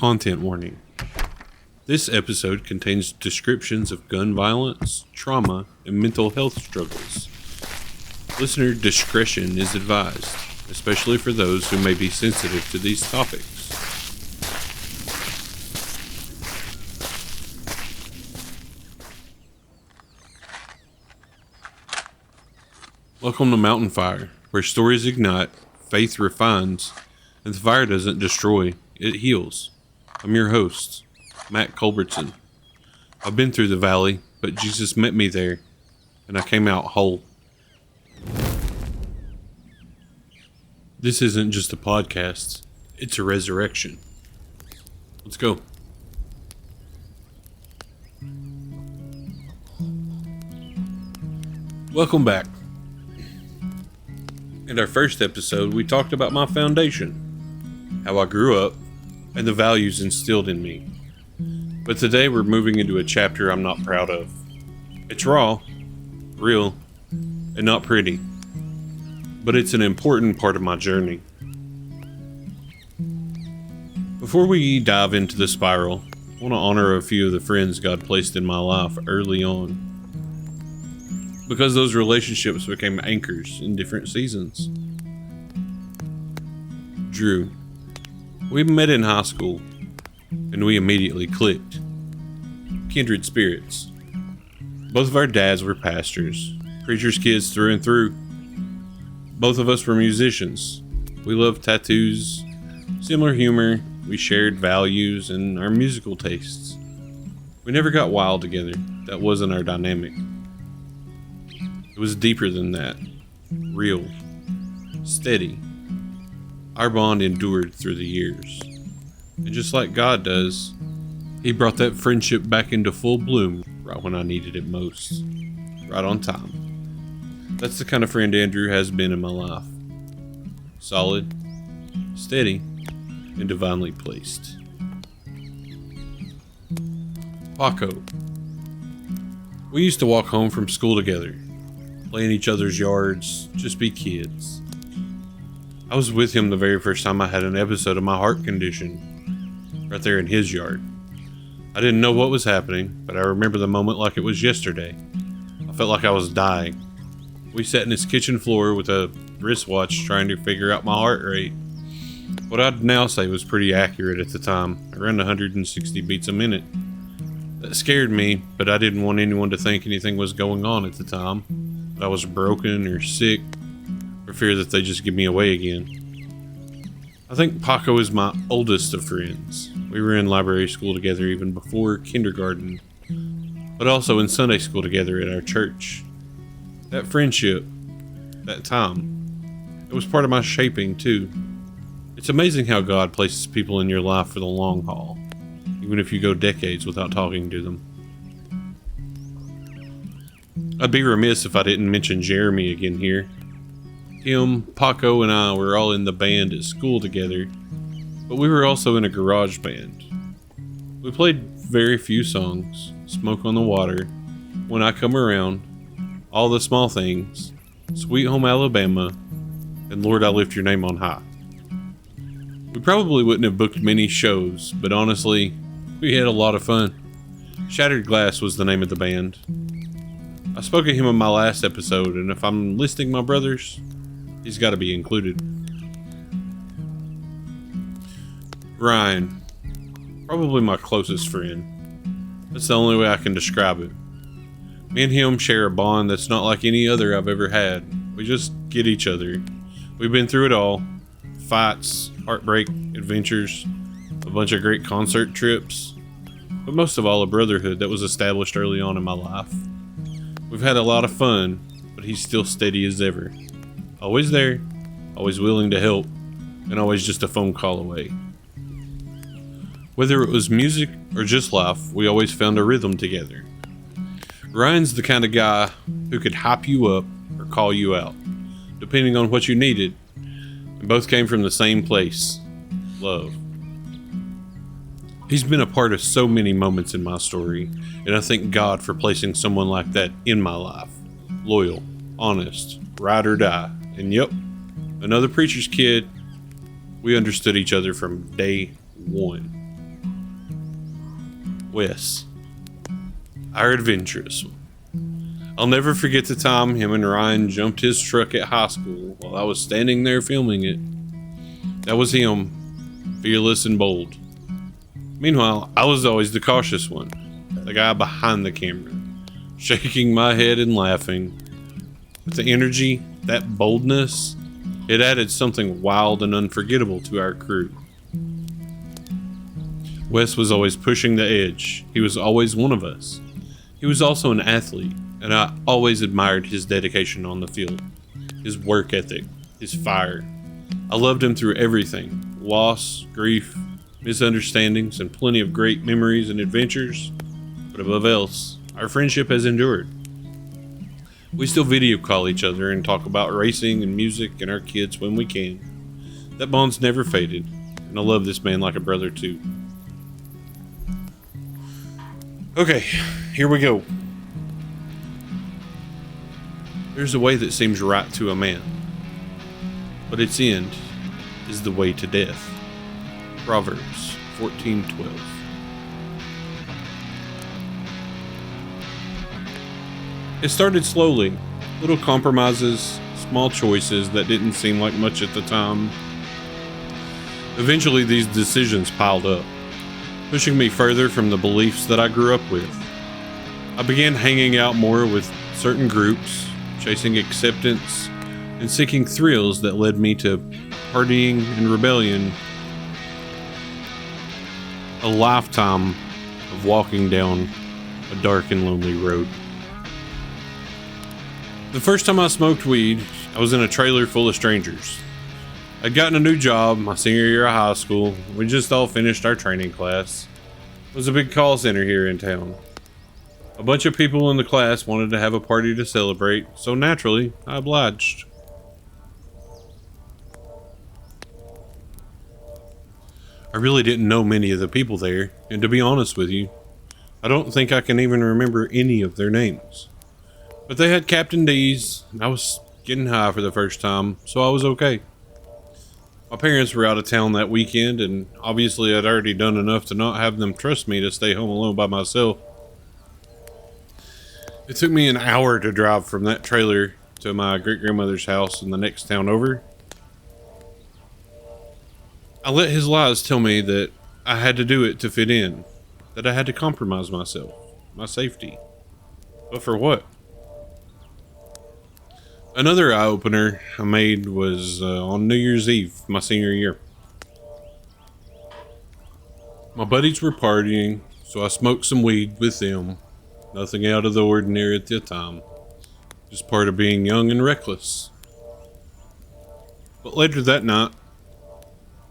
Content warning. This episode contains descriptions of gun violence, trauma, and mental health struggles. Listener discretion is advised, especially for those who may be sensitive to these topics. Welcome to Mountain Fire, where stories ignite, faith refines, and the fire doesn't destroy, it heals. I'm your host, Matt Culbertson. I've been through the valley, but Jesus met me there, and I came out whole. This isn't just a podcast, it's a resurrection. Let's go. Welcome back. In our first episode, we talked about my foundation, how I grew up, and the values instilled in me. But today we're moving into a chapter I'm not proud of. It's raw, real, and not pretty. But it's an important part of my journey. Before we dive into the spiral, I want to honor a few of the friends God placed in my life early on, because those relationships became anchors in different seasons. Drew. We met in high school, and we immediately clicked. Kindred spirits. Both of our dads were pastors, preachers' kids through and through. Both of us were musicians. We loved tattoos, similar humor, we shared values and our musical tastes. We never got wild together. That wasn't our dynamic. It was deeper than that. Real. Steady. Our bond endured through the years. And just like God does, He brought that friendship back into full bloom right when I needed it most. Right on time. That's the kind of friend Andrew has been in my life. Solid, steady, and divinely placed. Paco. We used to walk home from school together, play in each other's yards, just be kids. I was with him the very first time I had an episode of my heart condition, right there in his yard. I didn't know what was happening, but I remember the moment like it was yesterday. I felt like I was dying. We sat in his kitchen floor with a wristwatch trying to figure out my heart rate. What I'd now say was pretty accurate at the time, around 160 beats a minute. That scared me, but I didn't want anyone to think anything was going on at the time. That I was broken or sick, for fear that they just give me away again. I think Paco is my oldest of friends. We were in library school together even before kindergarten, but also in Sunday school together at our church. That friendship, that time, it was part of my shaping too. It's amazing how God places people in your life for the long haul, even if you go decades without talking to them. I'd be remiss if I didn't mention Jeremy again here. Him, Paco, and I were all in the band at school together, but we were also in a garage band. We played very few songs: Smoke on the Water, When I Come Around, All the Small Things, Sweet Home Alabama, and Lord I Lift Your Name on High. We probably wouldn't have booked many shows, but honestly, we had a lot of fun. Shattered Glass was the name of the band. I spoke of him in my last episode, and if I'm listing my brothers, he's got to be included. Ryan. Probably my closest friend. That's the only way I can describe it. Me and him share a bond that's not like any other I've ever had. We just get each other. We've been through it all. Fights, heartbreak, adventures, a bunch of great concert trips, but most of all a brotherhood that was established early on in my life. We've had a lot of fun, but he's still steady as ever. Always there, always willing to help, and always just a phone call away. Whether it was music or just life, we always found a rhythm together. Ryan's the kind of guy who could hype you up or call you out, depending on what you needed, and both came from the same place: love. He's been a part of so many moments in my story, and I thank God for placing someone like that in my life. Loyal, honest, ride or die, and yep, another preacher's kid. We understood each other from day one. Wes, our adventurous one. I'll never forget the time him and Ryan jumped his truck at high school while I was standing there filming it. That was him, fearless and bold. Meanwhile, I was always the cautious one, the guy behind the camera, shaking my head and laughing. But the energy, that boldness, it added something wild and unforgettable to our crew. Wes was always pushing the edge. He was always one of us. He was also an athlete, and I always admired his dedication on the field, his work ethic, his fire. I loved him through everything: loss, grief, misunderstandings, and plenty of great memories and adventures. But above else, our friendship has endured. We still video call each other and talk about racing and music and our kids when we can. That bond's never faded, and I love this man like a brother too. Okay, here we go. There's a way that seems right to a man, but its end is the way to death. Proverbs 14:12. It started slowly, little compromises, small choices that didn't seem like much at the time. Eventually these decisions piled up, pushing me further from the beliefs that I grew up with. I began hanging out more with certain groups, chasing acceptance, and seeking thrills that led me to partying and rebellion. A lifetime of walking down a dark and lonely road. The first time I smoked weed, I was in a trailer full of strangers. I'd gotten a new job my senior year of high school. We just all finished our training class. It was a big call center here in town. A bunch of people in the class wanted to have a party to celebrate, so naturally, I obliged. I really didn't know many of the people there, and to be honest with you, I don't think I can even remember any of their names. But they had Captain D's, and I was getting high for the first time, so I was okay. My parents were out of town that weekend, and obviously I'd already done enough to not have them trust me to stay home alone by myself. It took me an hour to drive from that trailer to my great-grandmother's house in the next town over. I let his lies tell me that I had to do it to fit in, that I had to compromise myself, my safety. But for what? Another eye-opener I made was on New Year's Eve, my senior year. My buddies were partying, so I smoked some weed with them. Nothing out of the ordinary at the time. Just part of being young and reckless. But later that night,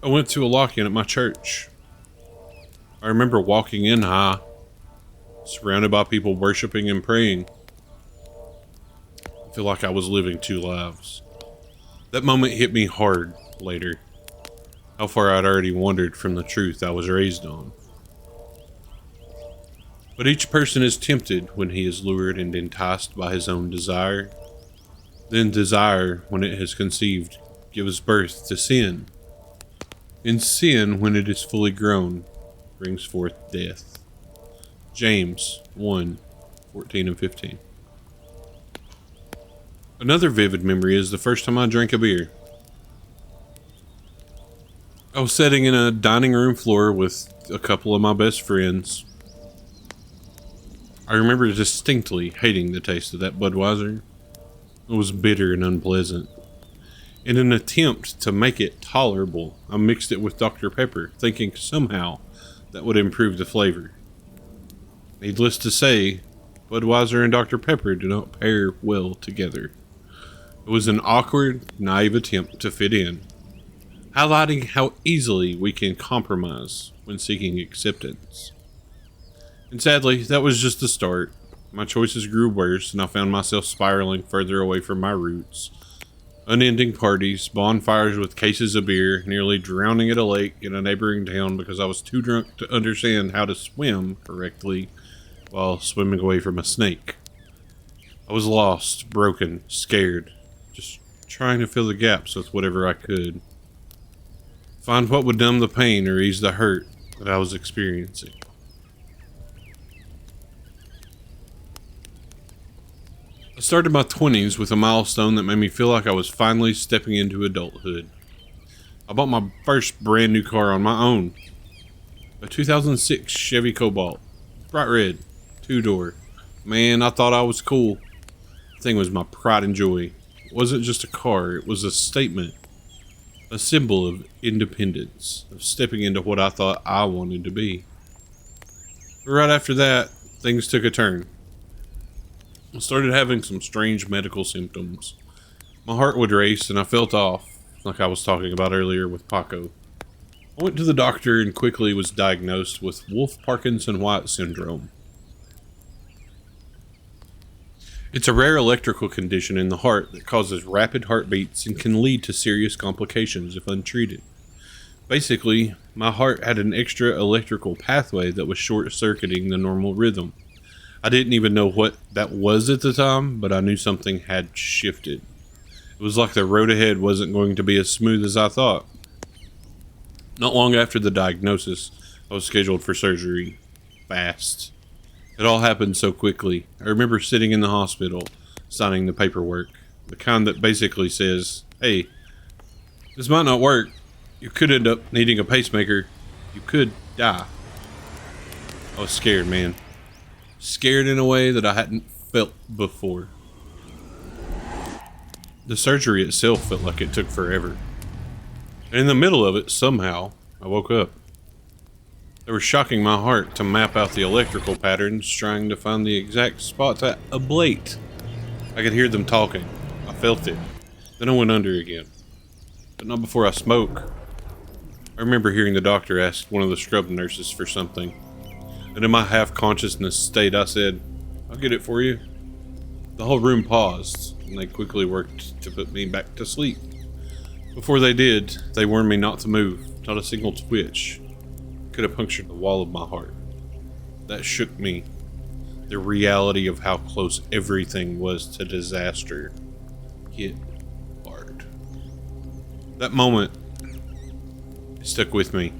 I went to a lock-in at my church. I remember walking in high, surrounded by people worshiping and praying. I feel like I was living two lives. That moment hit me hard later. How far I'd already wandered from the truth I was raised on. But each person is tempted when he is lured and enticed by his own desire. Then desire, when it has conceived, gives birth to sin. And sin, when it is fully grown, brings forth death. James 1:14 and 15. Another vivid memory is the first time I drank a beer. I was sitting in a dining room floor with a couple of my best friends. I remember distinctly hating the taste of that Budweiser. It was bitter and unpleasant. In an attempt to make it tolerable, I mixed it with Dr. Pepper, thinking somehow that would improve the flavor. Needless to say, Budweiser and Dr. Pepper do not pair well together. It was an awkward, naive attempt to fit in, highlighting how easily we can compromise when seeking acceptance. And sadly, that was just the start. My choices grew worse, and I found myself spiraling further away from my roots. Unending parties, bonfires with cases of beer, nearly drowning at a lake in a neighboring town because I was too drunk to understand how to swim correctly while swimming away from a snake. I was lost, broken, scared, just trying to fill the gaps with whatever I could. Find what would numb the pain or ease the hurt that I was experiencing. I started my 20s with a milestone that made me feel like I was finally stepping into adulthood. I bought my first brand new car on my own. A 2006 Chevy Cobalt. Bright red. 2-door. Man, I thought I was cool. The thing was my pride and joy. It wasn't just a car, it was a statement. A symbol of independence. Of stepping into what I thought I wanted to be. But right after that, things took a turn. I started having some strange medical symptoms. My heart would race and I felt off, like I was talking about earlier with Paco. I went to the doctor and quickly was diagnosed with Wolff-Parkinson-White syndrome. It's a rare electrical condition in the heart that causes rapid heartbeats and can lead to serious complications if untreated. Basically, my heart had an extra electrical pathway that was short-circuiting the normal rhythm. I didn't even know what that was at the time, but I knew something had shifted. It was like the road ahead wasn't going to be as smooth as I thought. Not long after the diagnosis, I was scheduled for surgery. Fast. It all happened so quickly. I remember sitting in the hospital, signing the paperwork. The kind that basically says, hey, this might not work. You could end up needing a pacemaker. You could die. I was scared, man. Scared in a way that I hadn't felt before. The surgery itself felt like it took forever. And in the middle of it, somehow, I woke up. They were shocking my heart to map out the electrical patterns, trying to find the exact spot to ablate. I could hear them talking. I felt it. Then I went under again. But not before I spoke. I remember hearing the doctor ask one of the scrub nurses for something. And in my half-consciousness state, I said, I'll get it for you. The whole room paused, and they quickly worked to put me back to sleep. Before they did, they warned me not to move, not a single twitch. Could have punctured the wall of my heart. That shook me. The reality of how close everything was to disaster hit hard. That moment, it stuck with me.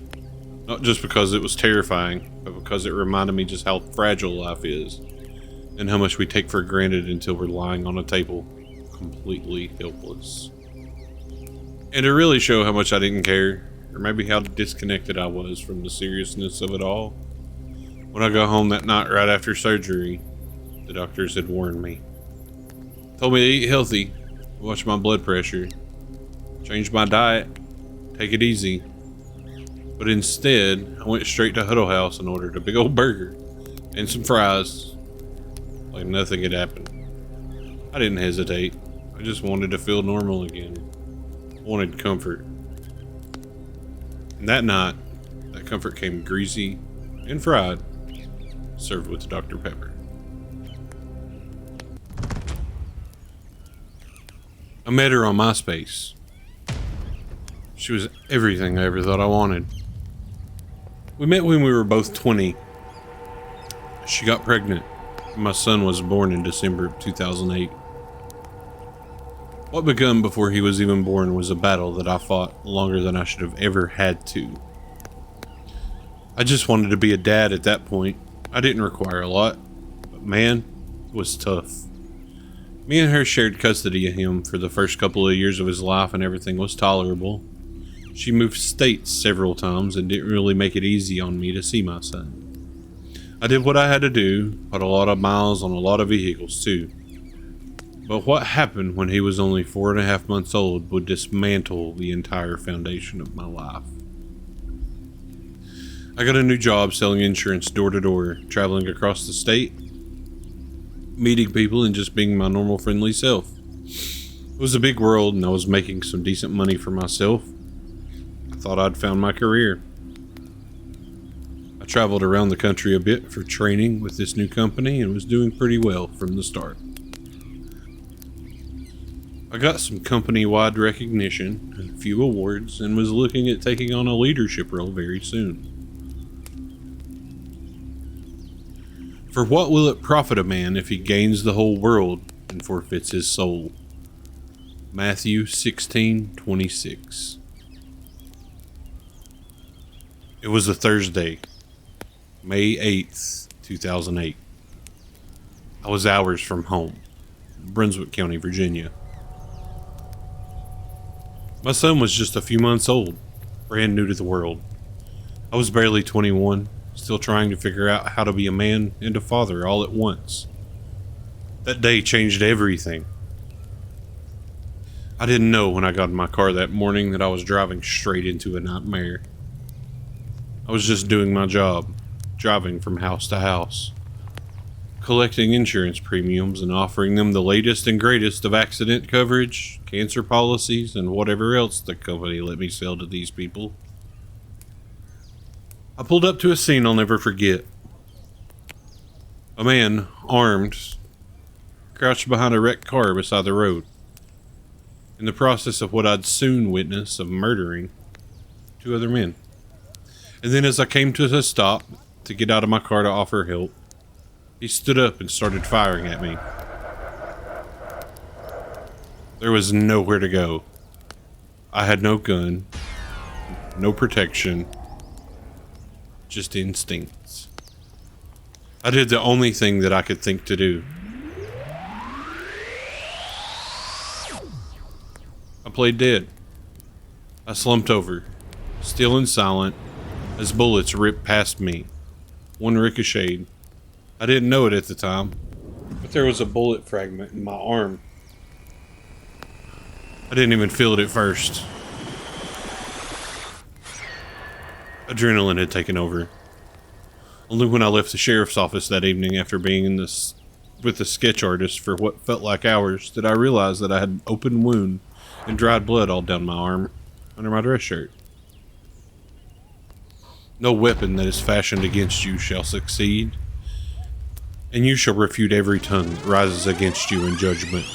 Not just because it was terrifying, but because it reminded me just how fragile life is, and how much we take for granted until we're lying on a table, completely helpless. And to really show how much I didn't care, or maybe how disconnected I was from the seriousness of it all, when I got home that night right after surgery, the doctors had warned me. Told me to eat healthy, watch my blood pressure, change my diet, take it easy. But instead, I went straight to Huddle House and ordered a big old burger and some fries, like nothing had happened. I didn't hesitate. I just wanted to feel normal again. I wanted comfort. And that night, that comfort came greasy and fried, served with Dr. Pepper. I met her on MySpace. She was everything I ever thought I wanted. We met when we were both 20. She got pregnant. My son was born in December of 2008. What begun before he was even born was a battle that I fought longer than I should have ever had to. I just wanted to be a dad at that point. I didn't require a lot, but man, it was tough. Me and her shared custody of him for the first couple of years of his life, and everything was tolerable. She moved states several times and didn't really make it easy on me to see my son. I did what I had to do, put a lot of miles on a lot of vehicles too. But what happened when he was only 4.5 months old would dismantle the entire foundation of my life. I got a new job selling insurance door to door, traveling across the state, meeting people and just being my normal friendly self. It was a big world and I was making some decent money for myself. I thought I'd found my career. I traveled around the country a bit for training with this new company and was doing pretty well from the start. I got some company-wide recognition and a few awards and was looking at taking on a leadership role very soon. For what will it profit a man if he gains the whole world and forfeits his soul? Matthew 16:26. It was a Thursday, May 8th, 2008. I was hours from home, Brunswick County, Virginia. My son was just a few months old, brand new to the world. I was barely 21, still trying to figure out how to be a man and a father all at once. That day changed everything. I didn't know when I got in my car that morning that I was driving straight into a nightmare. I was just doing my job, driving from house to house, collecting insurance premiums and offering them the latest and greatest of accident coverage, cancer policies, and whatever else the company let me sell to these people. I pulled up to a scene I'll never forget. A man, armed, crouched behind a wrecked car beside the road, in the process of what I'd soon witness of murdering 2 other men. And then as I came to a stop to get out of my car to offer help, he stood up and started firing at me. There was nowhere to go. I had no gun, no protection, just instincts. I did the only thing that I could think to do. I played dead. I slumped over, still and silent, as bullets ripped past me. One ricocheted. I didn't know it at the time, but there was a bullet fragment in my arm. I didn't even feel it at first. Adrenaline had taken over. Only when I left the sheriff's office that evening after being with the sketch artist for what felt like hours did I realize that I had an open wound and dried blood all down my arm, under my dress shirt. No weapon that is fashioned against you shall succeed, and you shall refute every tongue that rises against you in judgment.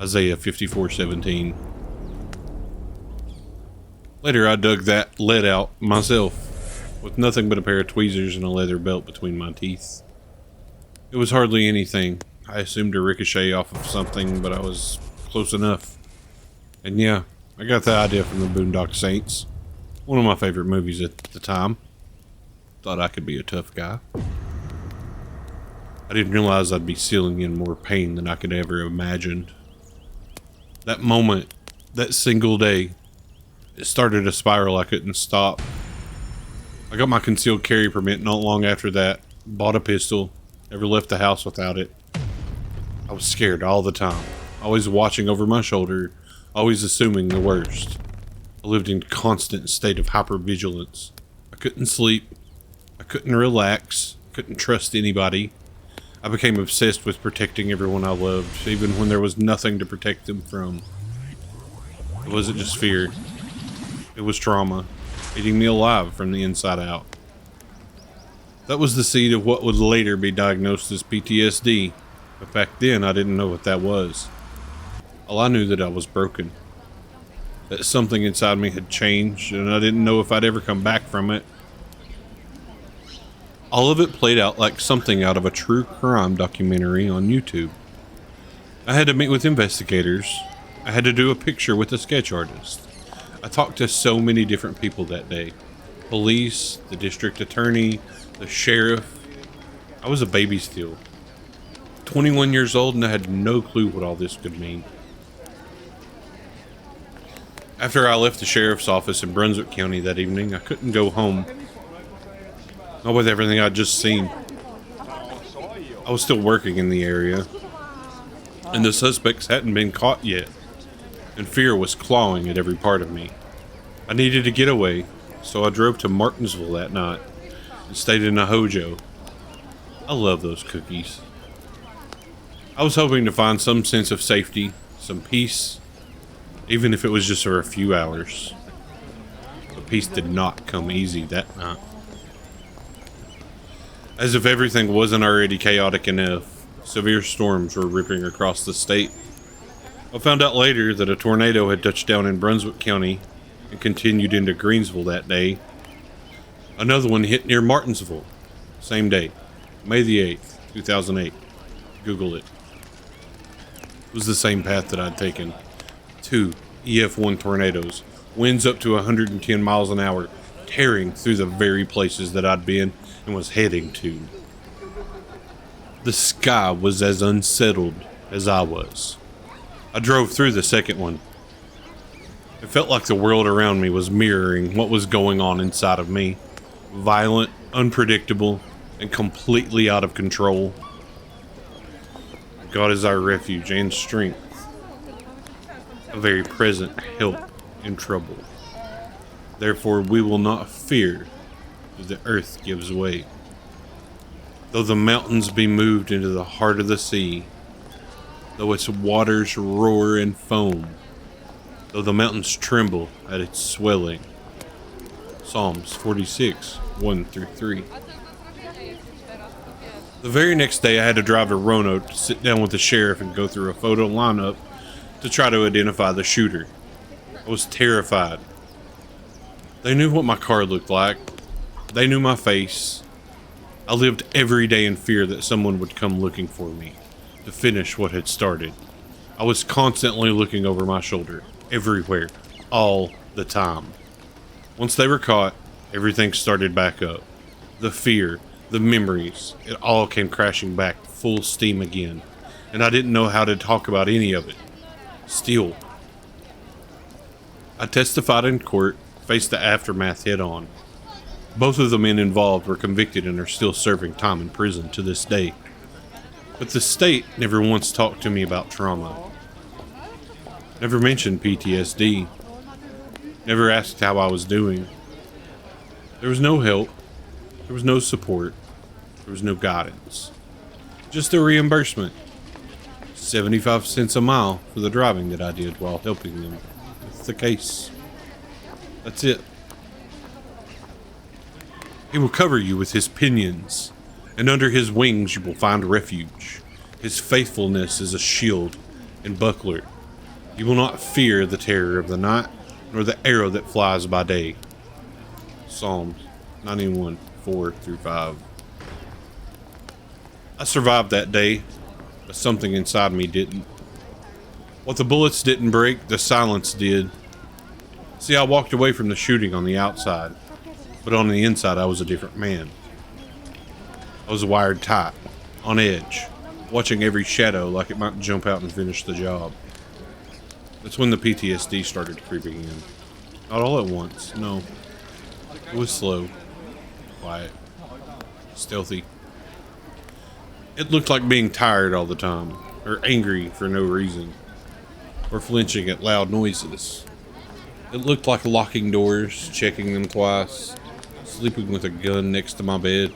Isaiah 54:17. Later I dug that lead out myself, with nothing but a pair of tweezers and a leather belt between my teeth. It was hardly anything. I assumed a ricochet off of something, but I was close enough. And yeah, I got the idea from the Boondock Saints. One of my favorite movies at the time. Thought I could be a tough guy. I didn't realize I'd be sealing in more pain than I could ever have imagined. That moment, that single day, it started a spiral I couldn't stop. I got my concealed carry permit not long after that, bought a pistol, never left the house without it. I was scared all the time, always watching over my shoulder, always assuming the worst. I lived in constant state of hypervigilance. I couldn't sleep, I couldn't relax, couldn't trust anybody. I became obsessed with protecting everyone I loved, even when there was nothing to protect them from. It wasn't just fear. It was trauma, eating me alive from the inside out. That was the seed of what would later be diagnosed as PTSD, but back then I didn't know what that was. All I knew that I was broken. That something inside me had changed, and I didn't know if I'd ever come back from it. All of it played out like something out of a true crime documentary on YouTube. I had to meet with investigators. I had to do a picture with a sketch artist. I talked to so many different people that day. Police, the district attorney, the sheriff. I was a baby still. 21 years old, and I had no clue what all this could mean. After I left the sheriff's office in Brunswick County that evening, I couldn't go home. Not with everything I'd just seen. I was still working in the area, and the suspects hadn't been caught yet, and fear was clawing at every part of me. I needed to get away, so I drove to Martinsville that night and stayed in a Hojo. I love those cookies. I was hoping to find some sense of safety, some peace, even if it was just for a few hours. But peace did not come easy that night. As if everything wasn't already chaotic enough, severe storms were ripping across the state. I found out later that a tornado had touched down in Brunswick County and continued into Greensville that day. Another one hit near Martinsville, same day, May the 8th, 2008. Google it. It was the same path that I'd taken. 2 EF1 tornadoes, winds up to 110 miles an hour, tearing through the very places that I'd been and was heading to. The sky was as unsettled as I was. I drove through the second one. It felt like the world around me was mirroring what was going on inside of me. Violent, unpredictable, and completely out of control. God is our refuge and strength, a very present help in trouble. Therefore we will not fear, though the earth gives way. Though the mountains be moved into the heart of the sea, though its waters roar and foam, though the mountains tremble at its swelling. Psalms 46, 1-3. The very next day I had to drive to Roanoke to sit down with the sheriff and go through a photo lineup to try to identify the shooter. I was terrified. They knew what my car looked like. They knew my face. I lived every day in fear that someone would come looking for me to finish what had started. I was constantly looking over my shoulder, everywhere, all the time. Once they were caught, everything started back up. The fear, the memories, it all came crashing back full steam again, and I didn't know how to talk about any of it. Still, I testified in court, faced the aftermath head on. Both of the men involved were convicted and are still serving time in prison to this day. But the state never once talked to me about trauma. Never mentioned PTSD. Never asked how I was doing. There was no help. There was no support. There was no guidance. Just a reimbursement. 75 cents a mile for the driving that I did while helping them with the case. That's it. He will cover you with his pinions, and under his wings you will find refuge. His faithfulness is a shield and buckler. You will not fear the terror of the night, nor the arrow that flies by day. Psalms 91, 4-5. I survived that day, but something inside me didn't. What the bullets didn't break, the silence did. See, I walked away from the shooting on the outside, but on the inside I was a different man. I was wired tight, on edge, watching every shadow like it might jump out and finish the job. That's when the PTSD started creeping in. Not all at once, no. It was slow, quiet, stealthy. It looked like being tired all the time, or angry for no reason, or flinching at loud noises. It looked like locking doors, checking them twice, sleeping with a gun next to my bed.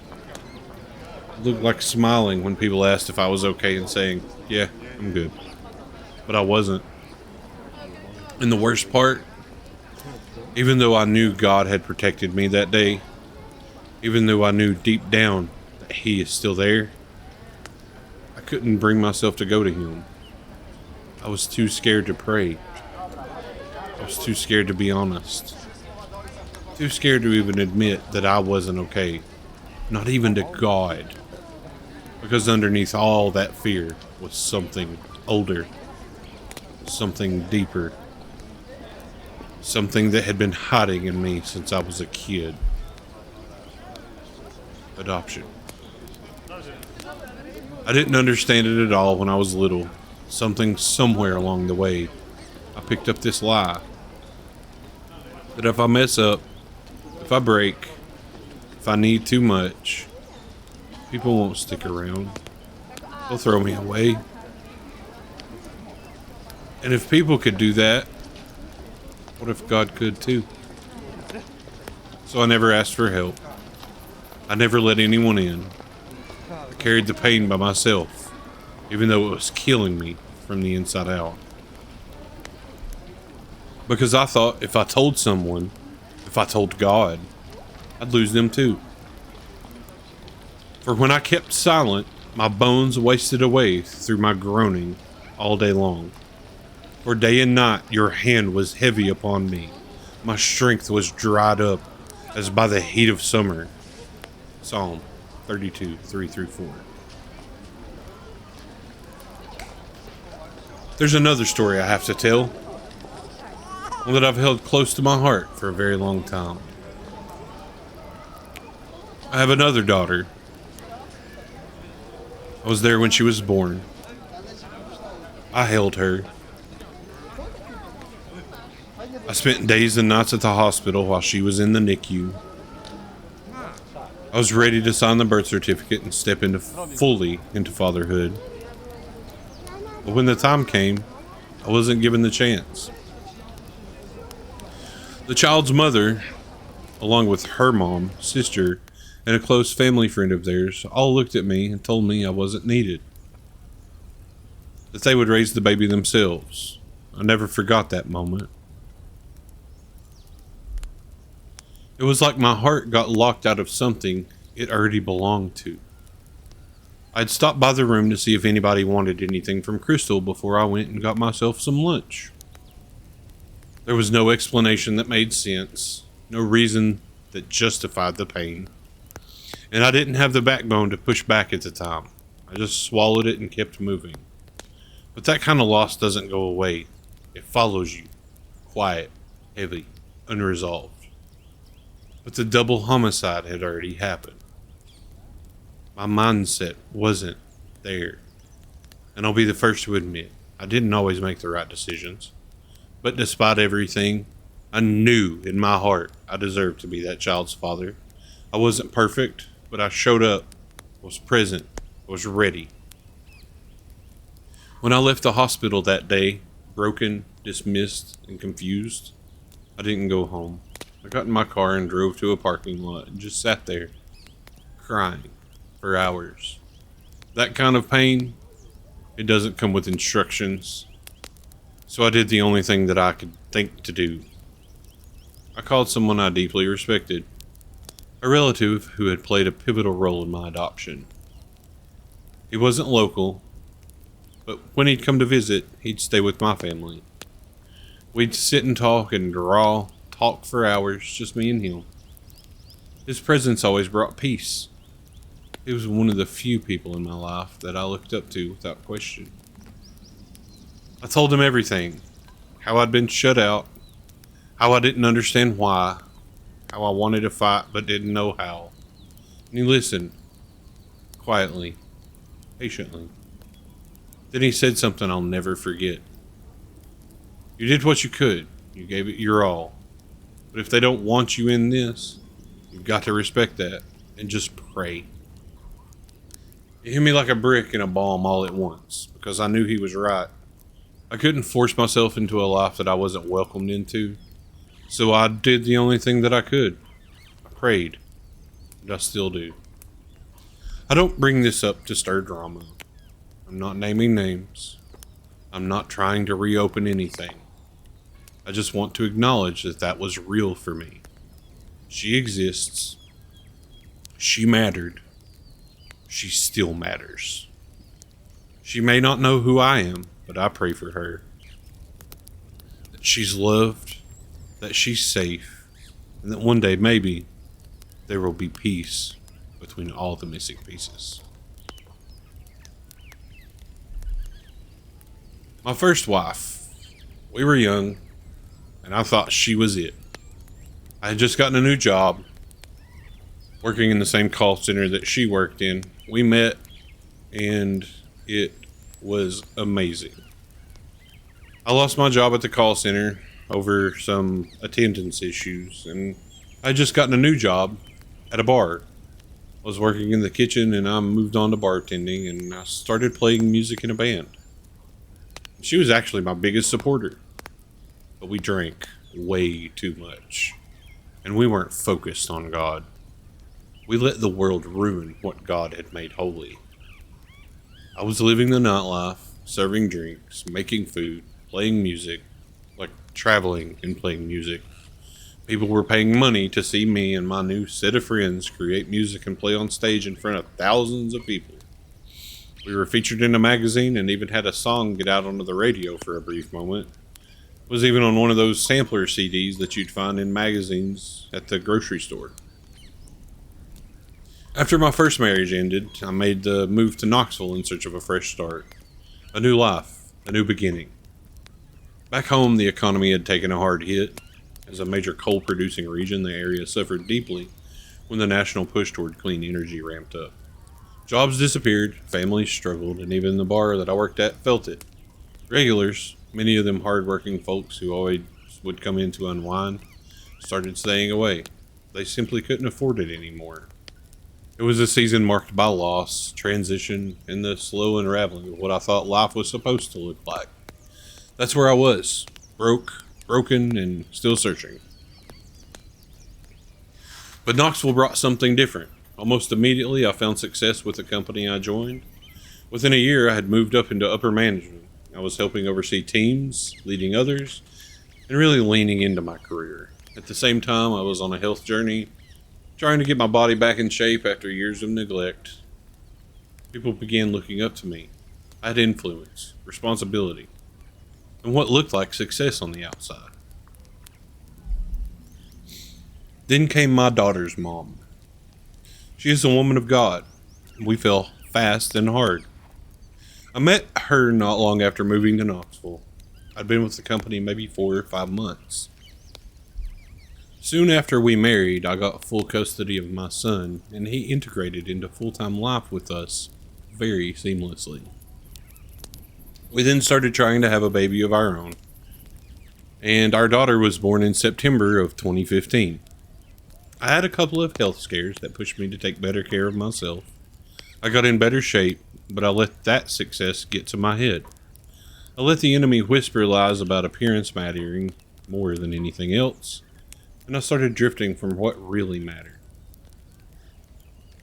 It looked like smiling when people asked if I was okay and saying, yeah, I'm good. But I wasn't. And the worst part, even though I knew God had protected me that day, even though I knew deep down that He is still there, I couldn't bring myself to go to Him. I was too scared to pray. I was too scared to be honest. Too scared to even admit that I wasn't okay. Not even to God. Because underneath all that fear was something older. Something deeper. Something that had been hiding in me since I was a kid. Adoption. I didn't understand it at all when I was little. Something somewhere along the way, I picked up this lie. That if I mess up, if I break, if I need too much, people won't stick around. They'll throw me away. And if people could do that, what if God could too? So I never asked for help. I never let anyone in. I carried the pain by myself, even though it was killing me from the inside out. Because I thought if I told someone, if I told God, I'd lose them too. For when I kept silent, my bones wasted away through my groaning all day long. For day and night your hand was heavy upon me. My strength was dried up as by the heat of summer. Psalm 32, 3-4. There's another story I have to tell. One that I've held close to my heart for a very long time. I have another daughter. I was there when she was born. I held her. I spent days and nights at the hospital while she was in the NICU. I was ready to sign the birth certificate and step fully into fatherhood. But when the time came, I wasn't given the chance. The child's mother, along with her mom, sister, and a close family friend of theirs, all looked at me and told me I wasn't needed. That they would raise the baby themselves. I never forgot that moment. It was like my heart got locked out of something it already belonged to. I'd stopped by the room to see if anybody wanted anything from Crystal before I went and got myself some lunch. There was no explanation that made sense, no reason that justified the pain, and I didn't have the backbone to push back at the time. I just swallowed it and kept moving. But that kind of loss doesn't go away. It follows you, quiet, heavy, unresolved. But the double homicide had already happened. My mindset wasn't there. And I'll be the first to admit, I didn't always make the right decisions. But despite everything, I knew in my heart I deserved to be that child's father. I wasn't perfect, but I showed up, was present, was ready. When I left the hospital that day, broken, dismissed, and confused, I didn't go home. I got in my car and drove to a parking lot and just sat there, crying for hours. That kind of pain, it doesn't come with instructions. So I did the only thing that I could think to do. I called someone I deeply respected, a relative who had played a pivotal role in my adoption. He wasn't local, but when he'd come to visit, he'd stay with my family. We'd sit and talk and talk for hours, just me and him. His presence always brought peace. He was one of the few people in my life that I looked up to without question. I told him everything. How I'd been shut out. How I didn't understand why. How I wanted to fight but didn't know how. And he listened. Quietly. Patiently. Then he said something I'll never forget. You did what you could. You gave it your all. But if they don't want you in this, you've got to respect that and just pray. It hit me like a brick and a bomb all at once, because I knew he was right. I couldn't force myself into a life that I wasn't welcomed into, so I did the only thing that I could. I prayed, and I still do. I don't bring this up to stir drama. I'm not naming names. I'm not trying to reopen anything. I just want to acknowledge that that was real for me. She exists. She mattered. She still matters. She may not know who I am, but I pray for her. That she's loved, that she's safe, and that one day, maybe, there will be peace between all the missing pieces. My first wife. We were young, and I thought she was it. I had just gotten a new job, working in the same call center that she worked in. We met, and it was amazing. I lost my job at the call center over some attendance issues, and I had just gotten a new job at a bar. I was working in the kitchen, and I moved on to bartending, and I started playing music in a band. She was actually my biggest supporter, but we drank way too much, and we weren't focused on God. We let the world ruin what God had made holy. I was living the nightlife, serving drinks, making food, playing music, like traveling and playing music. People were paying money to see me and my new set of friends create music and play on stage in front of thousands of people. We were featured in a magazine and even had a song get out onto the radio for a brief moment. It was even on one of those sampler CDs that you'd find in magazines at the grocery store. After my first marriage ended, I made the move to Knoxville in search of a fresh start. A new life, a new beginning. Back home, the economy had taken a hard hit. As a major coal-producing region, the area suffered deeply when the national push toward clean energy ramped up. Jobs disappeared, families struggled, and even the bar that I worked at felt it. Regulars, many of them hard-working folks who always would come in to unwind, started staying away. They simply couldn't afford it anymore. It was a season marked by loss, transition, and the slow unraveling of what I thought life was supposed to look like. That's where I was, broken, and still searching. But Knoxville brought something different. Almost immediately, I found success with the company I joined. Within a year, I had moved up into upper management. I was helping oversee teams, leading others, and really leaning into my career. At the same time, I was on a health journey, trying to get my body back in shape after years of neglect. People began looking up to me. I had influence, responsibility, and what looked like success on the outside. Then came my daughter's mom. She is a woman of God. We fell fast and hard. I met her not long after moving to Knoxville. I'd been with the company maybe 4 or 5 months. Soon after we married, I got full custody of my son, and he integrated into full-time life with us very seamlessly. We then started trying to have a baby of our own, and our daughter was born in September of 2015. I had a couple of health scares that pushed me to take better care of myself. I got in better shape, but I let that success get to my head. I let the enemy whisper lies about appearance mattering more than anything else, and I started drifting from what really mattered.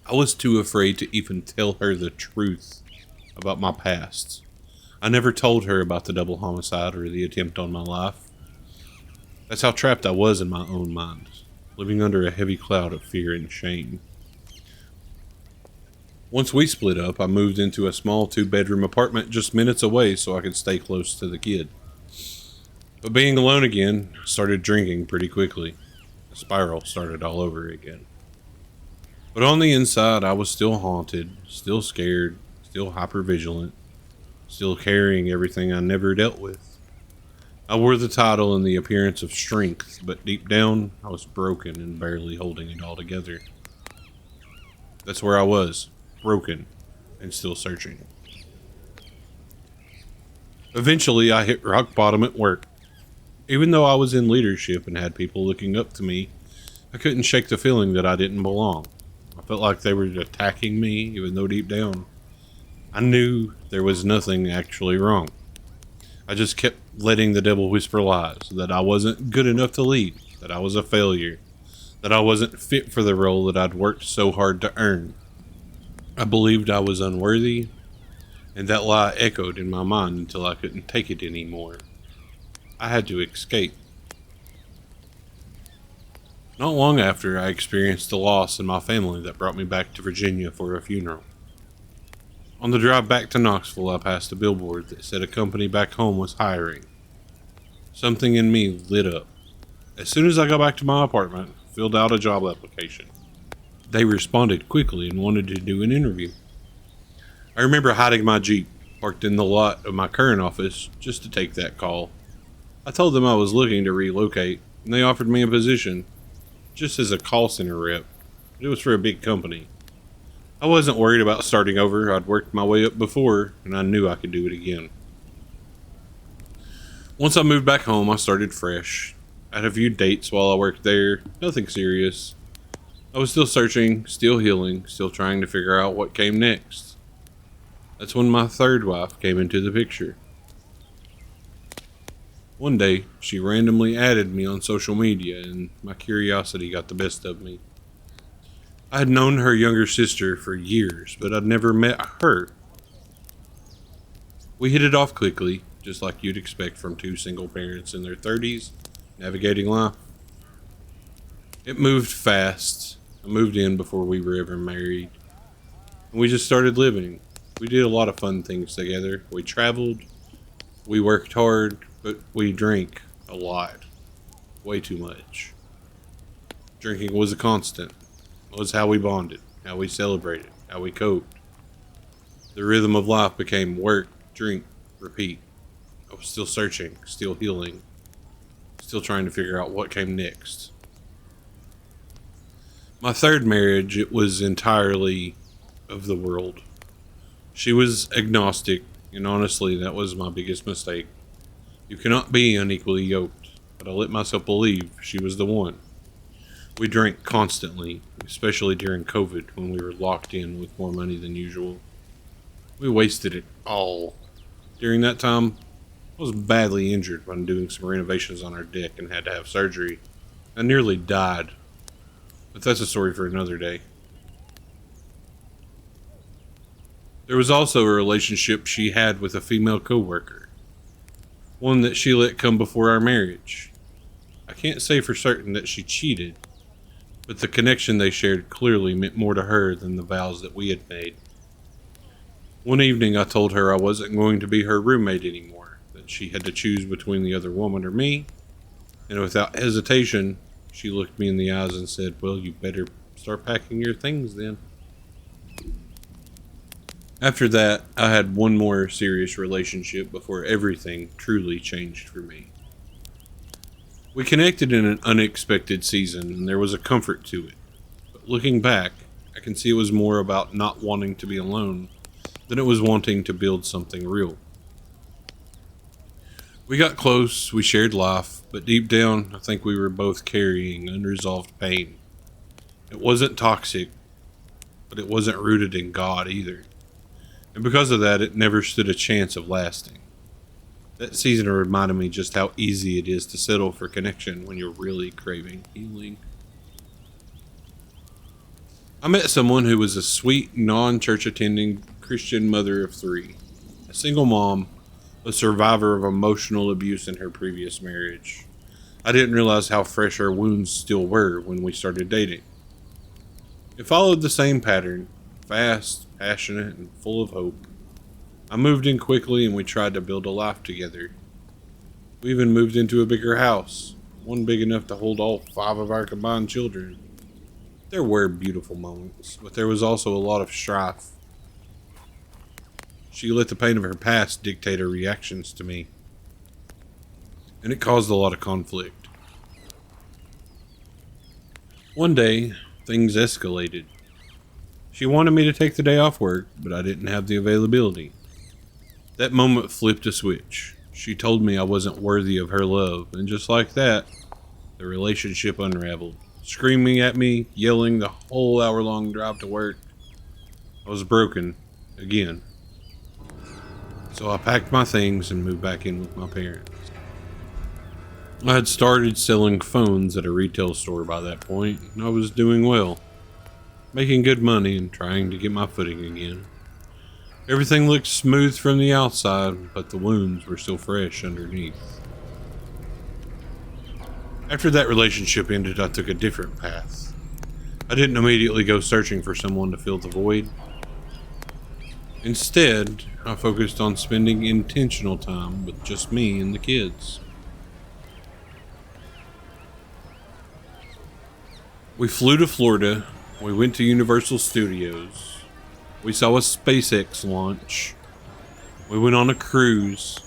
I was too afraid to even tell her the truth about my past. I never told her about the double homicide or the attempt on my life. That's how trapped I was in my own mind, living under a heavy cloud of fear and shame. Once we split up, I moved into a small 2-bedroom apartment just minutes away so I could stay close to the kid. But being alone again, I started drinking pretty quickly. The spiral started all over again. But on the inside, I was still haunted, still scared, still hypervigilant, still carrying everything I never dealt with. I wore the title and the appearance of strength, but deep down, I was broken and barely holding it all together. That's where I was, broken and still searching. Eventually, I hit rock bottom at work. Even though I was in leadership and had people looking up to me, I couldn't shake the feeling that I didn't belong. I felt like they were attacking me, even though deep down, I knew there was nothing actually wrong. I just kept letting the devil whisper lies, that I wasn't good enough to lead, that I was a failure, that I wasn't fit for the role that I'd worked so hard to earn. I believed I was unworthy, and that lie echoed in my mind until I couldn't take it anymore. I had to escape. Not long after, I experienced a loss in my family that brought me back to Virginia for a funeral. On the drive back to Knoxville, I passed a billboard that said a company back home was hiring. Something in me lit up. As soon as I got back to my apartment, I filled out a job application. They responded quickly and wanted to do an interview. I remember hiding my Jeep, parked in the lot of my current office, just to take that call. I told them I was looking to relocate, and they offered me a position, just as a call center rep. It was for a big company. I wasn't worried about starting over. I'd worked my way up before, and I knew I could do it again. Once I moved back home, I started fresh. I had a few dates while I worked there, nothing serious. I was still searching, still healing, still trying to figure out what came next. That's when my third wife came into the picture. One day, she randomly added me on social media, and my curiosity got the best of me. I had known her younger sister for years, but I'd never met her. We hit it off quickly, just like you'd expect from two single parents in their 30s, navigating life. It moved fast. I moved in before we were ever married. And we just started living. We did a lot of fun things together. We traveled, we worked hard, but we drank a lot. Way too much. Drinking was a constant. It was how we bonded, how we celebrated, how we coped. The rhythm of life became work, drink, repeat. I was still searching, still healing, still trying to figure out what came next. My third marriage, it was entirely of the world. She was agnostic, and honestly, that was my biggest mistake. You cannot be unequally yoked, but I let myself believe she was the one. We drank constantly, especially during COVID when we were locked in with more money than usual. We wasted it all. During that time, I was badly injured when doing some renovations on our deck and had to have surgery. I nearly died, but that's a story for another day. There was also a relationship she had with a female coworker, one that she let come before our marriage. I can't say for certain that she cheated, but the connection they shared clearly meant more to her than the vows that we had made. One evening I told her I wasn't going to be her roommate anymore, that she had to choose between the other woman or me, and without hesitation, she looked me in the eyes and said, "Well, you better start packing your things then." After that, I had one more serious relationship before everything truly changed for me. We connected in an unexpected season, and there was a comfort to it. But looking back, I can see it was more about not wanting to be alone than it was wanting to build something real. We got close, we shared life, but deep down, I think we were both carrying unresolved pain. It wasn't toxic, but it wasn't rooted in God either. And because of that, it never stood a chance of lasting. That season reminded me just how easy it is to settle for connection when you're really craving healing. I met someone who was a sweet, non-church attending Christian mother of 3, a single mom, a survivor of emotional abuse in her previous marriage. I didn't realize how fresh her wounds still were when we started dating. It followed the same pattern, fast, passionate, and full of hope. I moved in quickly and we tried to build a life together. We even moved into a bigger house, one big enough to hold all 5 of our combined children. There were beautiful moments, but there was also a lot of strife. She let the pain of her past dictate her reactions to me, and it caused a lot of conflict. One day, things escalated. She wanted me to take the day off work, but I didn't have the availability. That moment flipped a switch. She told me I wasn't worthy of her love, and just like that, the relationship unraveled. Screaming at me, yelling the whole hour-long drive to work. I was broken, again. So I packed my things and moved back in with my parents. I had started selling phones at a retail store by that point, and I was doing well, making good money and trying to get my footing again. Everything looked smooth from the outside, but the wounds were still fresh underneath. After that relationship ended, I took a different path. I didn't immediately go searching for someone to fill the void. Instead, I focused on spending intentional time with just me and the kids. We flew to Florida. We went to Universal Studios. We saw a SpaceX launch. We went on a cruise.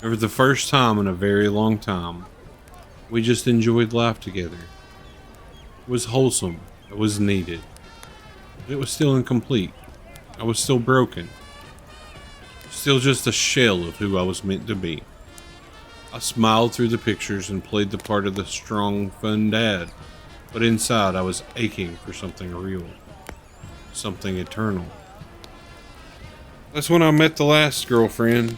And for the first time in a very long time, we just enjoyed life together. It was wholesome. It was needed. But it was still incomplete. I was still broken. Still just a shell of who I was meant to be. I smiled through the pictures and played the part of the strong, fun dad. But inside I was aching for something real. Something eternal. That's when I met the last girlfriend.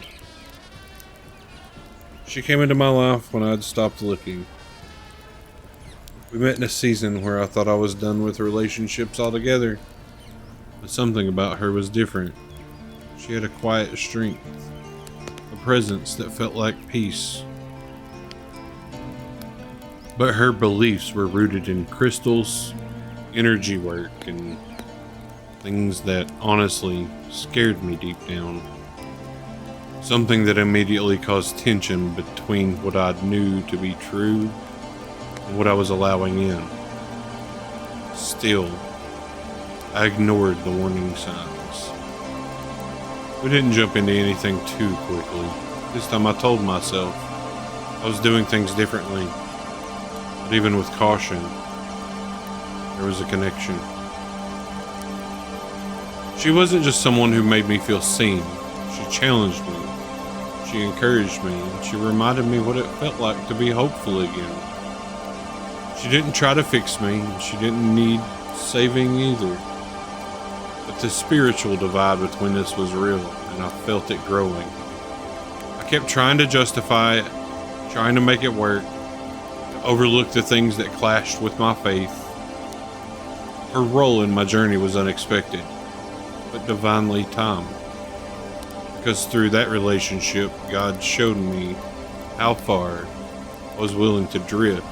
She came into my life when I'd stopped looking. We met in a season where I thought I was done with relationships altogether. But something about her was different. She had a quiet strength, a presence that felt like peace. But her beliefs were rooted in crystals, energy work, and things that honestly scared me deep down. Something that immediately caused tension between what I knew to be true and what I was allowing in. Still, I ignored the warning signs. We didn't jump into anything too quickly. This time I told myself I was doing things differently. But even with caution, there was a connection. She wasn't just someone who made me feel seen. She challenged me. She encouraged me, and she reminded me what it felt like to be hopeful again. She didn't try to fix me, and she didn't need saving either. But the spiritual divide between us was real, and I felt it growing. I kept trying to justify it, trying to make it work, to overlook the things that clashed with my faith. Her role in my journey was unexpected, but divinely timed. Because through that relationship, God showed me how far I was willing to drift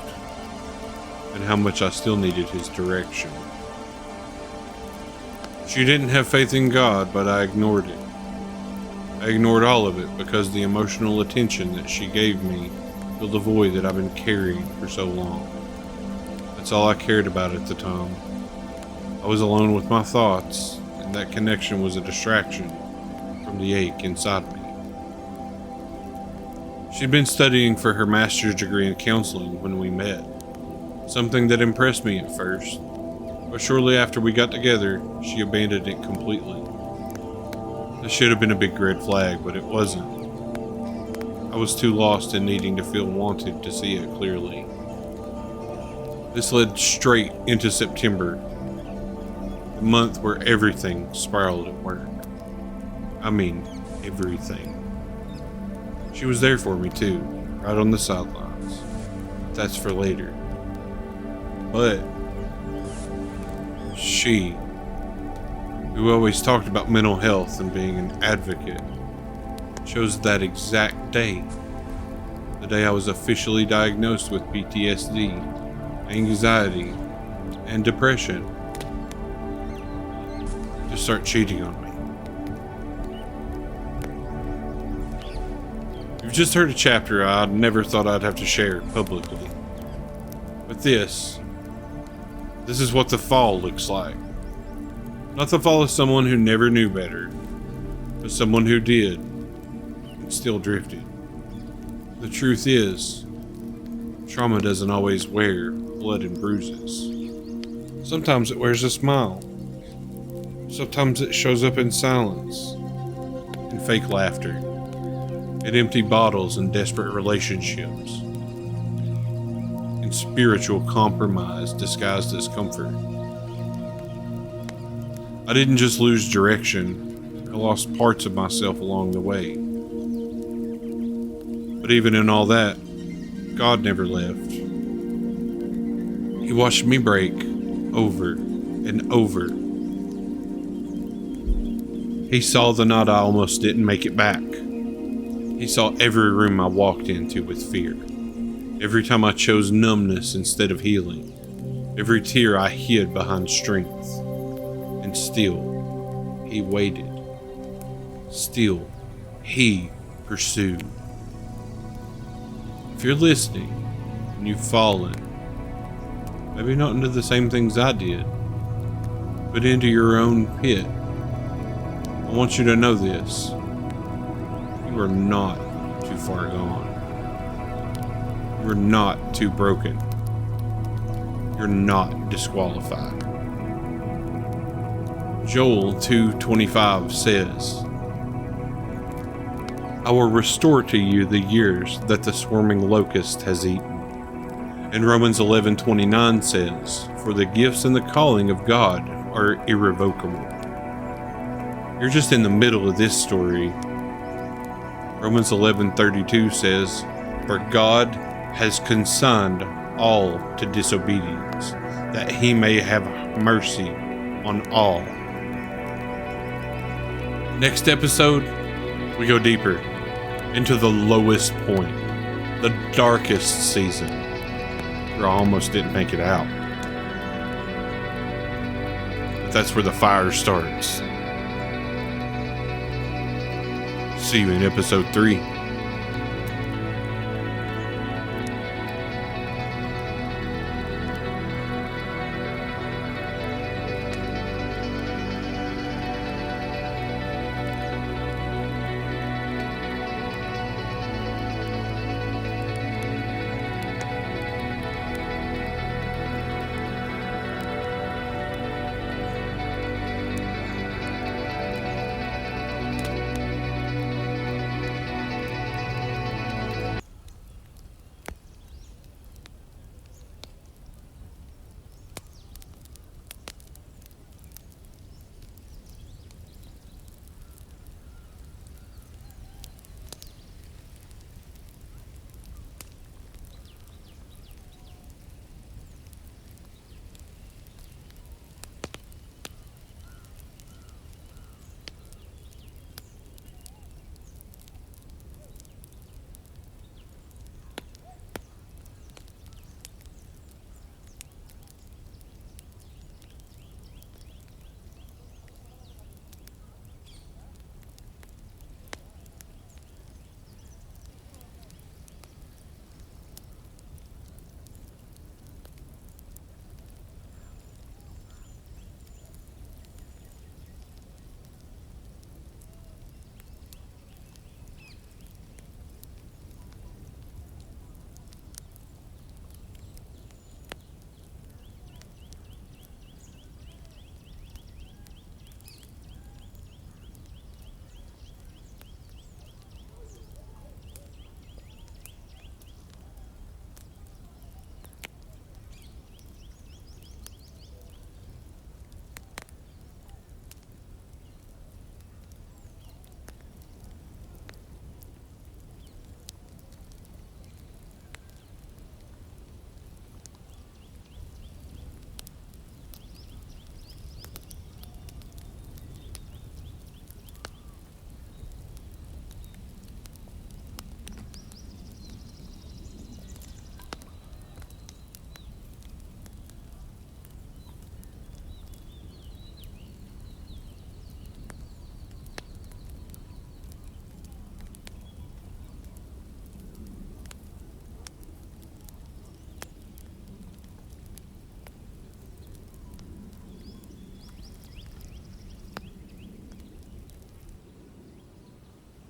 and how much I still needed His direction. She didn't have faith in God, but I ignored it. I ignored all of it because the emotional attention that she gave me filled the void that I've been carrying for so long. That's all I cared about at the time. I was alone with my thoughts, and that connection was a distraction from the ache inside me. She'd been studying for her master's degree in counseling when we met, something that impressed me at first, but shortly after we got together, she abandoned it completely. This should have been a big red flag, but it wasn't. I was too lost in needing to feel wanted to see it clearly. This led straight into September, the month where everything spiraled at work. I mean, everything. She was there for me too, right on the sidelines. That's for later. But she, who always talked about mental health and being an advocate, chose that exact day, the day I was officially diagnosed with PTSD, anxiety, and depression, to start cheating on me. You've just heard a chapter I never thought I'd have to share publicly. But this is what the fall looks like. Not the fall of someone who never knew better, but someone who did and still drifted. The truth is, trauma doesn't always wear blood and bruises. Sometimes it wears a smile. Sometimes it shows up in silence, in fake laughter, in empty bottles and desperate relationships, in spiritual compromise disguised as comfort. I didn't just lose direction, I lost parts of myself along the way. But even in all that, God never left. He watched me break over and over. He saw the night I almost didn't make it back. He saw every room I walked into with fear. Every time I chose numbness instead of healing. Every tear I hid behind strength. And still, He waited. Still, He pursued. If you're listening and you've fallen, maybe not into the same things I did, but into your own pit, I want you to know this. You are not too far gone. You are not too broken. You're not disqualified. Joel 2:25 says, I will restore to you the years that the swarming locust has eaten. And Romans 11:29 says, for the gifts and the calling of God are irrevocable. You're just in the middle of this story. Romans 11:32 says, for God has consigned all to disobedience, that He may have mercy on all. Next episode, we go deeper into the lowest point, the darkest season, where I almost didn't make it out. But that's where the fire starts. See you in episode 3.